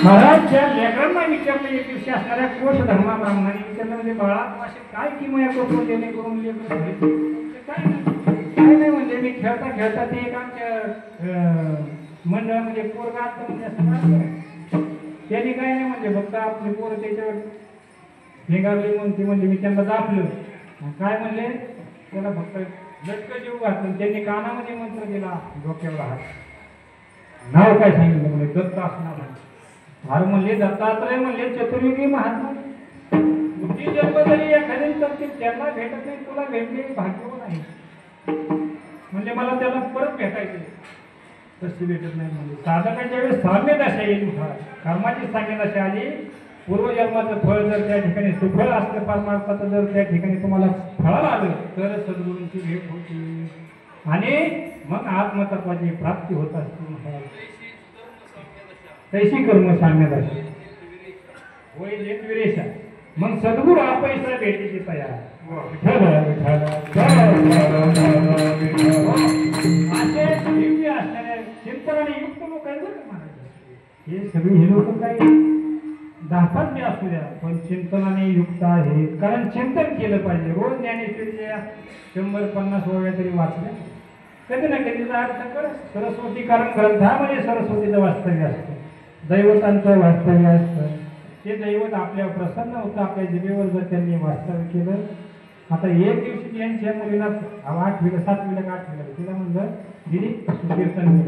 महाराज ज्या लेकरांना विचारलं एक दिवशी असणाऱ्या कोश धर्मा ब्राह्मणाने विचारलं म्हणजे बाळा असे काय किमया करतो जेणेकरून लेकर काय नाही म्हणजे मी खेळता खेळता ते एक आमच्या मंडळामध्ये पोरगा म्हणजे असं त्यांनी काय नाही म्हणजे फक्त आपले पोरं त्याच्यावर निघाले म्हणते म्हणजे मी त्यांना दाबलं काय म्हणले त्याला फक्त लटकं जीव घातलं त्यांनी कानामध्ये मंत्र दिला डोक्यावर हात नाव काय सांगितलं म्हणजे दत्त असणार अरे म्हणले दत्तात्रय म्हणले चतुर्युगी महात्मा बुद्धी जन्म जरी एखाद्या करतील त्यांना भेटत नाही तुला भेटले भाग्यवान आहे म्हणजे मला त्याला परत भेटायचे तशी भेटत नाही म्हणजे साधकाच्या वेळेस साम्य दशा येईल कर्माची साम्य दशा आली पूर्वजन्माचं फळ जर त्या ठिकाणी सुफळ असलं परमार्थाचं जर त्या ठिकाणी तुम्हाला फळाला आलं तर सद्गुरूंची भेट होती आणि मग आत्मतत्वाची प्राप्ती होत असते तैशी कर्म साम्य दशा होय एक विरेशा मग सद्गुरू हा पैसा भेटीची तयार असे दिव्य असणाऱ्या चिंतनाने युक्त लोक आहेत बरं महाराज हे सगळे हे लोक काही दाखवत बी असू द्या पण चिंतनाने युक्त आहेत कारण चिंतन केलं पाहिजे रोज ज्ञानेश्वरीच्या 150 ओव्या तरी वाचल्या कधी ना कधी अर्थ कर सरस्वती कारण ग्रंथामध्ये सरस्वतीचं वास्तव्य असतं दैवतांचं वास्तव्य असतं ते दैवत आपल्या प्रसन्न होतं आपल्या जिभेवर जर त्यांनी वास्तव्य केलं आता एक दिवशी यांच्या मुलीला 8वीला 7वीला 8वीला तिला म्हणलं दिदी कीर्तन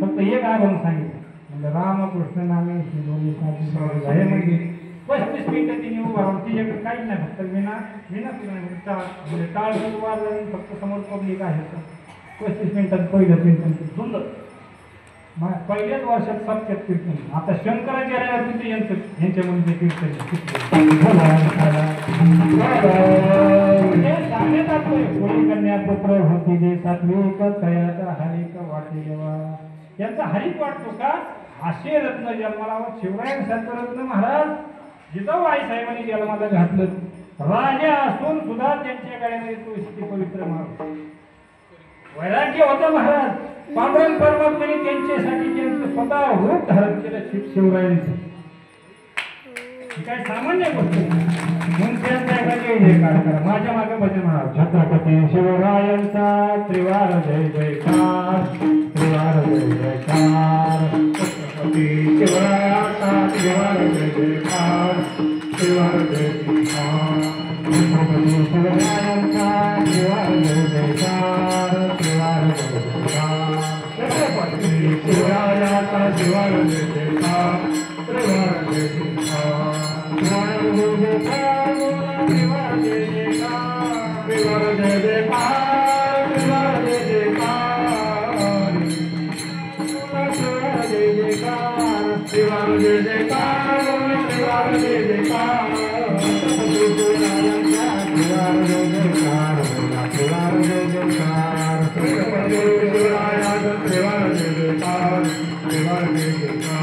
फक्त एक आभार सांगितलं म्हणलं रामकृष्ण नामे हे म्हणजे 35 मिनिटं तिने उभा राहून तिच्याकडे काहीच नाही फक्त म्हणजे टाळ वाजून फक्त समोर पब्लिक आहे 35 मिनिटात पहिलं कीर्तन सुंदर पहिल्याच वर्षात 7 कीर्तन आता शंकराचार्य तिथे यांच्यामध्ये कीर्तन कन्या पुत्र होती जे सात्विक तयाचा हरिक वाटेवा यांचा हरिक वाटतो का असे रत्न जन्माला शिवराय संतरत्न महाराज जिजाऊ आई साहेबांनी जन्माला घातलं राजा असून सुद्धा त्यांच्या गळ्यामध्ये तुळशीची पवित्र माळ वैराग्य होतं महाराज पांडुरंग परमात्म्याने त्यांच्यासाठी त्यांचं स्वतः रूप धारण केलं शिवरायांचं काय सामान्य गोष्ट म्हणून त्यांच्या जयकार करा माझ्या मागे भजन म्हणा छत्रपती शिवरायांचा त्रिवार जय जयकार त्रिवार जय जयकार छत्रपती शिवरायांचा त्रिवार जय जयकार त्रिवार जय जयकार छत्रपती शिवरायांचा त्रिवार जय जयकार त्रिवार जय जयकार छत्रपती शिवरायांचा त्रिवार जय जयकार त्रिवार जय जयकार Thank you.